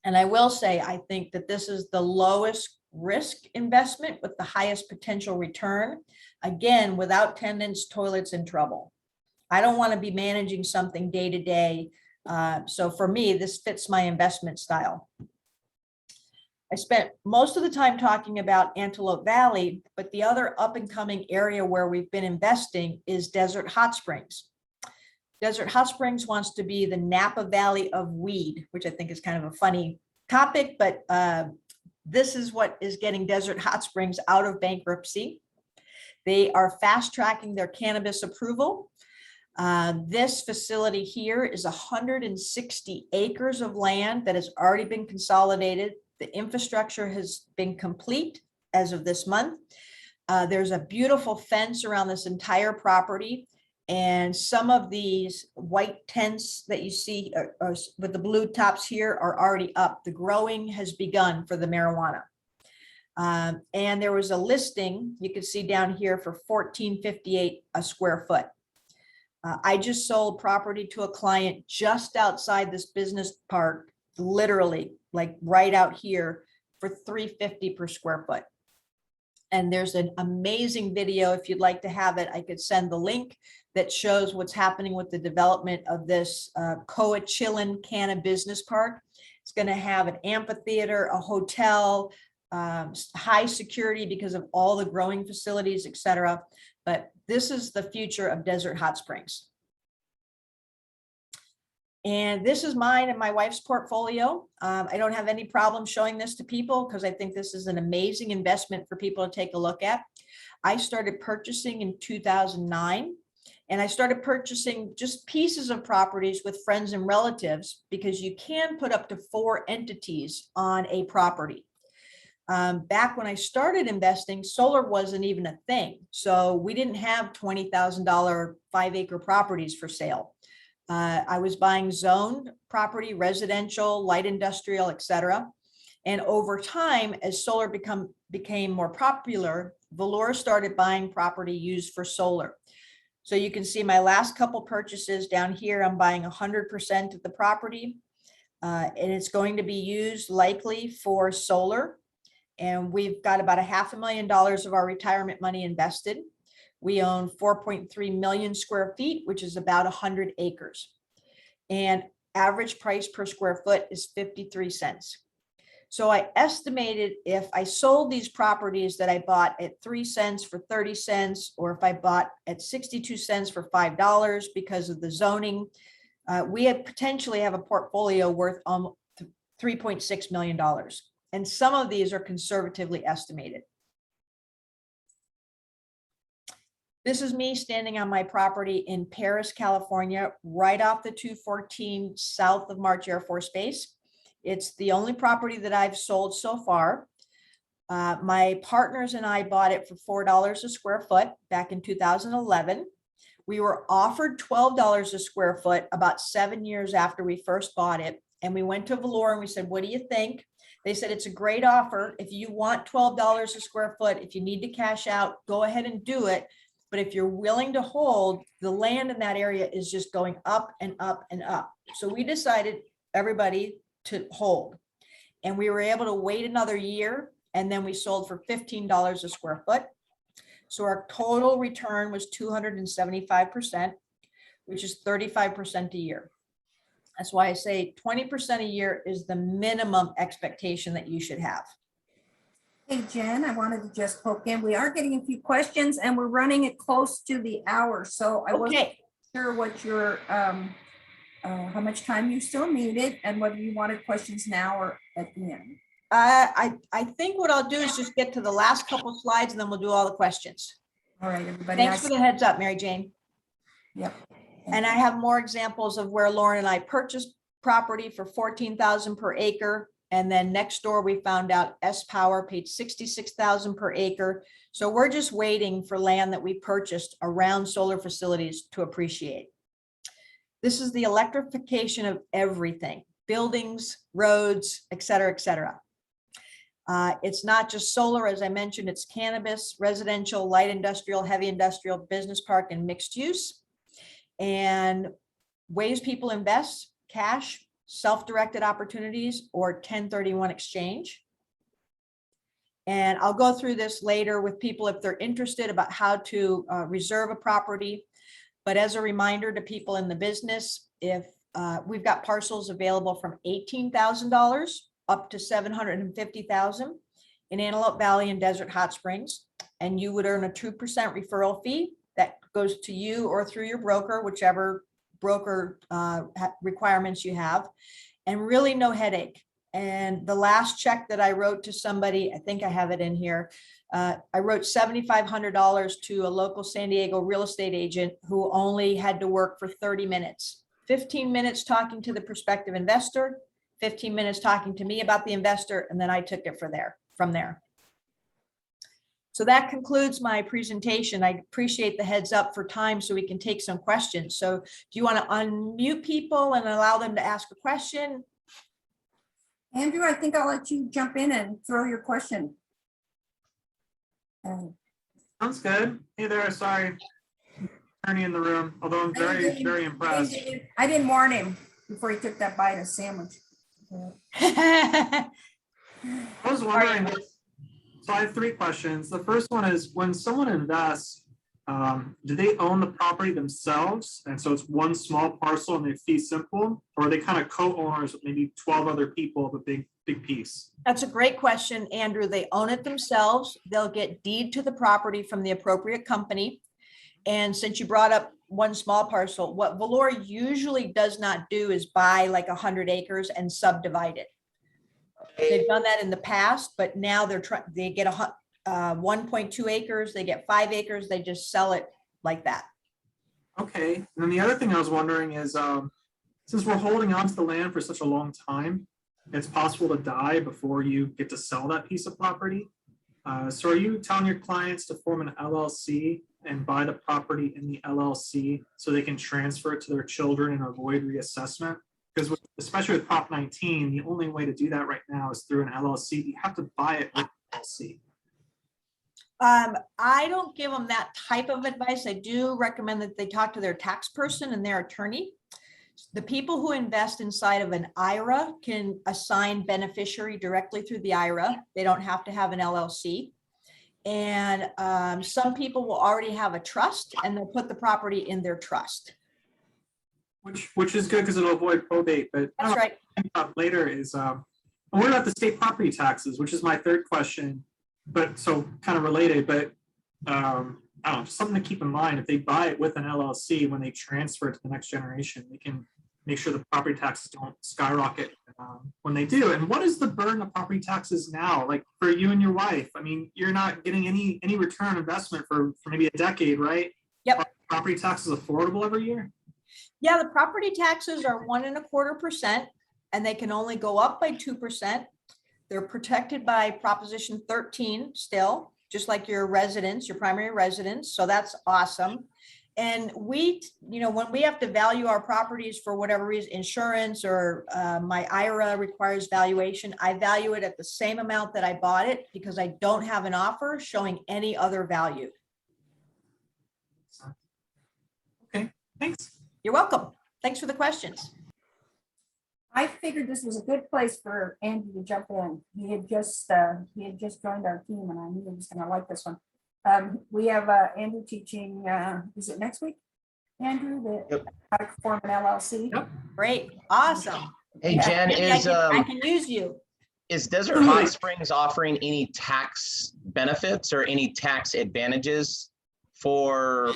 [SPEAKER 5] And I will say, I think that this is the lowest risk investment with the highest potential return. Again, without tenants, toilets, and trouble. I don't want to be managing something day to day. So for me, this fits my investment style. I spent most of the time talking about Antelope Valley, but the other up and coming area where we've been investing is Desert Hot Springs. Desert Hot Springs wants to be the Napa Valley of weed, which I think is kind of a funny topic, but this is what is getting Desert Hot Springs out of bankruptcy. They are fast tracking their cannabis approval. This facility here is 160 acres of land that has already been consolidated. The infrastructure has been complete as of this month. There's a beautiful fence around this entire property. And some of these white tents that you see with the blue tops here are already up. The growing has begun for the marijuana. And there was a listing you can see down here for $14.58 a square foot. I just sold property to a client just outside this business park, literally like right out here, for $3.50 per square foot. And there's an amazing video. If you'd like to have it, I could send the link that shows what's happening with the development of this Coachella Canna Business Park. It's going to have an amphitheater, a hotel, high security because of all the growing facilities, et cetera. But this is the future of Desert Hot Springs. And this is mine and my wife's portfolio. I don't have any problem showing this to people because I think this is an amazing investment for people to take a look at. I started purchasing in 2009, and I started purchasing just pieces of properties with friends and relatives because you can put up to 4 entities on a property. Back when I started investing, solar wasn't even a thing. So we didn't have $20,000 5-acre properties for sale. I was buying zoned property, residential, light industrial, etc. And over time, as solar became more popular, Velour started buying property used for solar. So you can see my last couple purchases down here, I'm buying 100% of the property. And it's going to be used likely for solar. And we've got about $500,000 of our retirement money invested. We own 4.3 million square feet, which is about 100 acres. And average price per square foot is 53 cents. So I estimated if I sold these properties that I bought at 3 cents for 30 cents, or if I bought at 62 cents for $5 because of the zoning, we had potentially have a portfolio worth $3.6 million. And some of these are conservatively estimated. This is me standing on my property in Paris, California, right off the 214 south of March Air Force Base. It's the only property that I've sold so far. My partners and I bought it for $4 a square foot back in 2011. We were offered $12 a square foot about 7 years after we first bought it. And we went to Velour and we said, what do you think? They said, it's a great offer. If you want $12 a square foot, if you need to cash out, go ahead and do it. But if you're willing to hold, the land in that area is just going up and up and up. So we decided, everybody, to hold. And we were able to wait another year, and then we sold for $15 a square foot. So our total return was 275%, which is 35% a year. That's why I say 20% a year is the minimum expectation that you should have.
[SPEAKER 2] Hey, Jen, I wanted to just poke in. We are getting a few questions and we're running it close to the hour. So I wasn't sure what your, how much time you still needed and whether you wanted questions now or at the end.
[SPEAKER 5] I think what I'll do is just get to the last couple slides and then we'll do all the questions.
[SPEAKER 2] All right, everybody.
[SPEAKER 5] Thanks for the heads up, Mary Jane.
[SPEAKER 2] Yep.
[SPEAKER 5] And I have more examples of where Lauren and I purchased property for $14,000 per acre. And then next door, we found out S Power paid $66,000 per acre. So we're just waiting for land that we purchased around solar facilities to appreciate. This is the electrification of everything, buildings, roads, et cetera, et cetera. It's not just solar, as I mentioned, it's cannabis, residential, light industrial, heavy industrial, business park, and mixed use. And ways people invest: cash, self-directed opportunities, or 1031 exchange. And I'll go through this later with people if they're interested about how to reserve a property. But as a reminder to people in the business, if we've got parcels available from $18,000 up to $750,000 in Antelope Valley and Desert Hot Springs, and you would earn a 2% referral fee that goes to you or through your broker, whichever broker requirements you have, and really no headache. And the last check that I wrote to somebody, I think I have it in here, I wrote $7,500 to a local San Diego real estate agent who only had to work for 30 minutes, 15 minutes talking to the prospective investor, 15 minutes talking to me about the investor, and then I took it from there. So that concludes my presentation. I appreciate the heads up for time so we can take some questions. So do you want to unmute people and allow them to ask a question?
[SPEAKER 2] Andrew, I think I'll let you jump in and throw your question.
[SPEAKER 6] Sounds good. Hey there, sorry, attorney in the room, although I'm very impressed.
[SPEAKER 2] I didn't warn him before he took that bite of sandwich.
[SPEAKER 6] I was wondering, so I have 3 questions. The first one is, when someone invests, do they own the property themselves? And so it's one small parcel and they fee simple, or are they kind of co-owners with maybe 12 other people of a big piece?
[SPEAKER 5] That's a great question, Andrew. They own it themselves. They'll get deed to the property from the appropriate company. And since you brought up one small parcel, what Velour usually does not do is buy like 100 acres and subdivide it. They've done that in the past, but now they get 1.2 acres, they get 5 acres, they just sell it like that.
[SPEAKER 6] Okay, and then the other thing I was wondering is, since we're holding on to the land for such a long time, it's possible to die before you get to sell that piece of property. So are you telling your clients to form an LLC and buy the property in the LLC so they can transfer it to their children and avoid reassessment? Because especially with Prop 19, the only way to do that right now is through an LLC. You have to buy it with an LLC.
[SPEAKER 5] I don't give them that type of advice. I do recommend that they talk to their tax person and their attorney. The people who invest inside of an IRA can assign beneficiary directly through the IRA. They don't have to have an LLC. And some people will already have a trust and they'll put the property in their trust.
[SPEAKER 6] Which is good because it'll avoid probate. But
[SPEAKER 5] That's right.
[SPEAKER 6] Later is what about the state property taxes, which is my third question. But so kind of related, but I don't know, just something to keep in mind. If they buy it with an LLC, when they transfer it to the next generation, they can make sure the property taxes don't skyrocket when they do. And what is the burden of property taxes now? Like for you and your wife, I mean, you're not getting any return on investment for maybe a decade, right?
[SPEAKER 5] Yep.
[SPEAKER 6] Are property taxes affordable every year?
[SPEAKER 5] Yeah, the property taxes are 1.25%, and they can only go up by 2%. They're protected by Proposition 13 still, just like your residence, your primary residence. So that's awesome. And we, when we have to value our properties for whatever reason, insurance or my IRA requires valuation, I value it at the same amount that I bought it because I don't have an offer showing any other value.
[SPEAKER 6] Okay, thanks.
[SPEAKER 5] You're welcome. Thanks for the questions.
[SPEAKER 2] I figured this was a good place for Andy to jump in. He had just joined our team, and I knew he was going to like this one. We have Andrew teaching. Is it next week, Andrew?
[SPEAKER 1] Yep.
[SPEAKER 2] How to form an LLC.
[SPEAKER 6] Yep.
[SPEAKER 5] Great. Awesome.
[SPEAKER 1] Hey,
[SPEAKER 2] Yeah.
[SPEAKER 1] Jen,
[SPEAKER 5] I can use you.
[SPEAKER 1] is Desert Hot Springs offering any tax benefits or any tax advantages for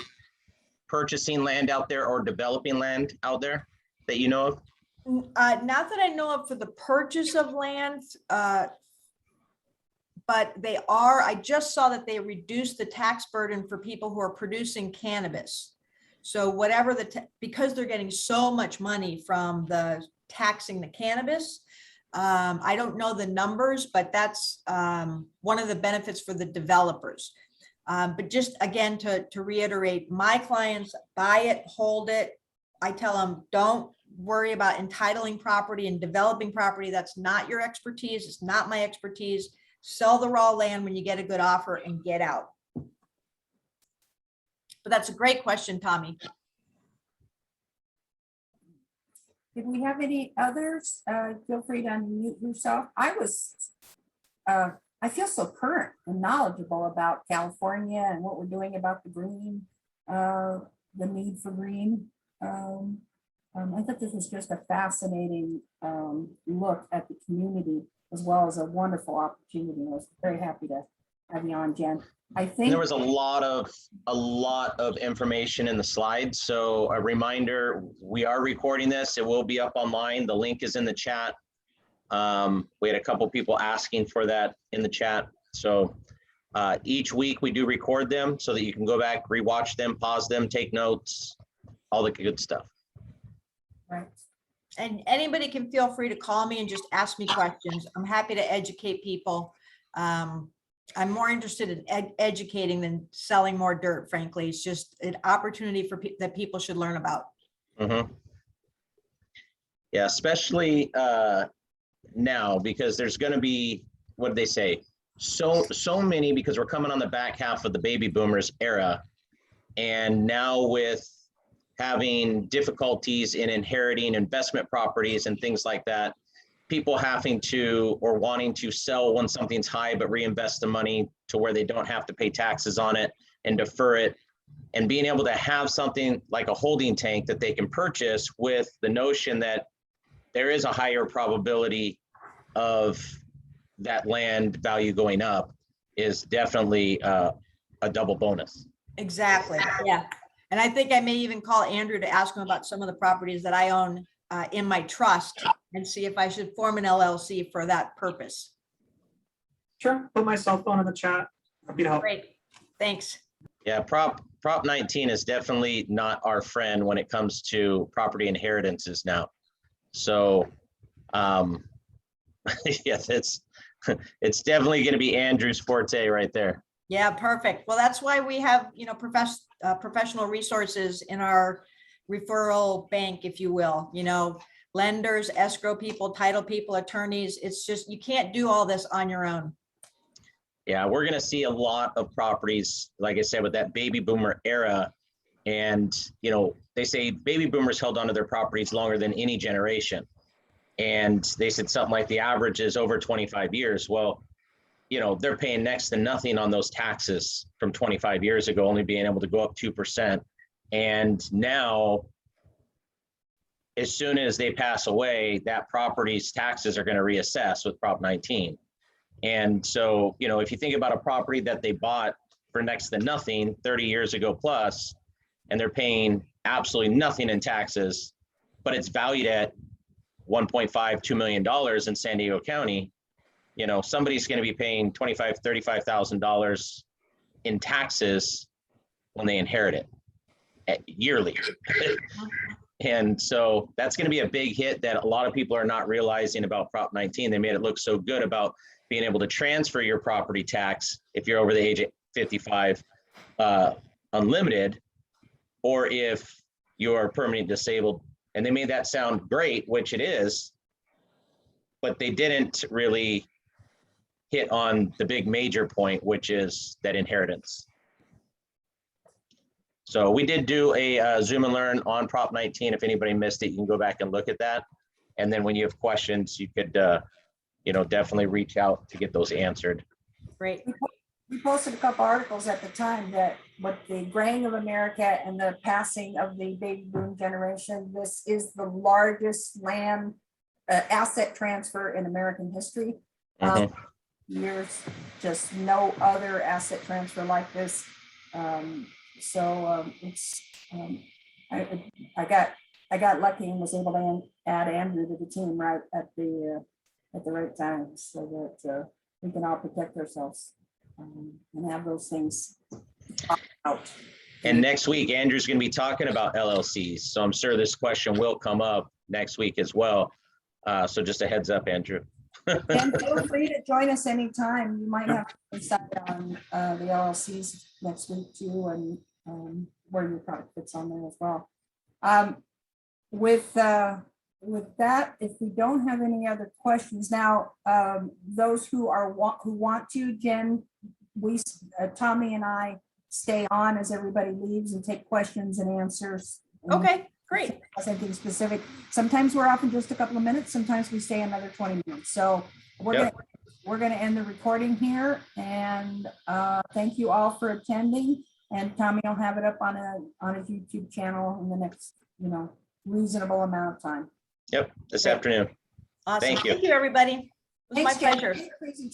[SPEAKER 1] purchasing land out there or developing land out there that you know of?
[SPEAKER 5] Not that I know of for the purchase of land, but they are, I just saw that they reduced the tax burden for people who are producing cannabis. So whatever because they're getting so much money from the taxing the cannabis, I don't know the numbers, but that's one of the benefits for the developers. But just again, to reiterate, my clients buy it, hold it. I tell them, don't worry about entitling property and developing property. That's not your expertise. It's not my expertise. Sell the raw land when you get a good offer and get out. But that's a great question, Tommy.
[SPEAKER 2] Did we have any others? Feel free to unmute yourself. I feel so current and knowledgeable about California and what we're doing about the green, the need for green. I thought this was just a fascinating look at the community as well as a wonderful opportunity. I was very happy to have you on, Jen. I think
[SPEAKER 1] There was a lot of information in the slides. So a reminder, we are recording this. It will be up online. The link is in the chat. We had a couple people asking for that in the chat. So each week we do record them so that you can go back, rewatch them, pause them, take notes, all the good stuff.
[SPEAKER 2] right.
[SPEAKER 5] And anybody can feel free to call me and just ask me questions. I'm happy to educate people. I'm more interested in educating than selling more dirt, frankly. It's just an opportunity for that people should learn about.
[SPEAKER 1] Mm-hmm. Yeah, especially now, because there's going to be, what did they say? So many, because we're coming on the back half of the baby boomers era. And now with having difficulties in inheriting investment properties and things like that, people having to or wanting to sell when something's high, but reinvest the money to where they don't have to pay taxes on it and defer it, and being able to have something like a holding tank that they can purchase with the notion that there is a higher probability of that land value going up is definitely a double bonus.
[SPEAKER 5] Exactly. Yeah. And I think I may even call Andrew to ask him about some of the properties that I own in my trust and see if I should form an LLC for that purpose.
[SPEAKER 6] Sure, put my cell phone in the chat. Happy to help.
[SPEAKER 5] Great. Thanks.
[SPEAKER 1] Yeah, Prop 19 is definitely not our friend when it comes to property inheritances now. So Yes, it's definitely going to be Andrew's forte right there.
[SPEAKER 5] Yeah, perfect. Well, that's why we have, professional resources in our referral bank, if you will, lenders, escrow people, title people, attorneys. It's just, you can't do all this on your own.
[SPEAKER 1] Yeah, we're going to see a lot of properties, like I said, with that baby boomer era. And, they say baby boomers held onto their properties longer than any generation. And they said something like the average is over 25 years. Well, they're paying next to nothing on those taxes from 25 years ago, only being able to go up 2%. And now, as soon as they pass away, that property's taxes are going to reassess with Prop 19. And so, if you think about a property that they bought for next to nothing 30 years ago plus, and they're paying absolutely nothing in taxes, but it's valued at $1.5–2 million in San Diego County, somebody's going to be paying $25,000, $35,000 in taxes when they inherit it yearly. And so that's going to be a big hit that a lot of people are not realizing about Prop 19. They made it look so good about being able to transfer your property tax if you're over the age of 55, unlimited, or if you're permanently disabled. And they made that sound great, which it is, but they didn't really hit on the big major point, which is that inheritance. So we did do a Zoom and Learn on Prop 19. If anybody missed it, you can go back and look at that. And then when you have questions, you could, definitely reach out to get those answered.
[SPEAKER 5] Great.
[SPEAKER 2] We posted a couple articles at the time that with the graying of America and the passing of the baby boom generation, this is the largest land asset transfer in American history. Years, just no other asset transfer like this. It's I got lucky and was able to add Andrew to the team right at the right time, so that we can all protect ourselves and have those things out.
[SPEAKER 1] And next week, Andrew's going to be talking about LLCs. So I'm sure this question will come up next week as well. So just a heads up, Andrew.
[SPEAKER 2] And feel free to join us anytime. You might have to decide on the LLCs next week too, and where your product fits on there as well. With that, if we don't have any other questions now, those who want to, Jen, Tommy and I stay on as everybody leaves and take questions and answers.
[SPEAKER 5] Okay, great.
[SPEAKER 2] Something specific. Sometimes we're off in just a couple of minutes. Sometimes we stay another 20 minutes. So we're gonna end the recording here, and thank you all for attending. And Tommy will have it up on his YouTube channel in the next, reasonable amount of time.
[SPEAKER 1] Yep, this afternoon.
[SPEAKER 5] Awesome.
[SPEAKER 1] Thank you.
[SPEAKER 5] Thank you, everybody. It was my
[SPEAKER 2] Thanks, Jen.
[SPEAKER 5] pleasure.
[SPEAKER 2] Great presentation.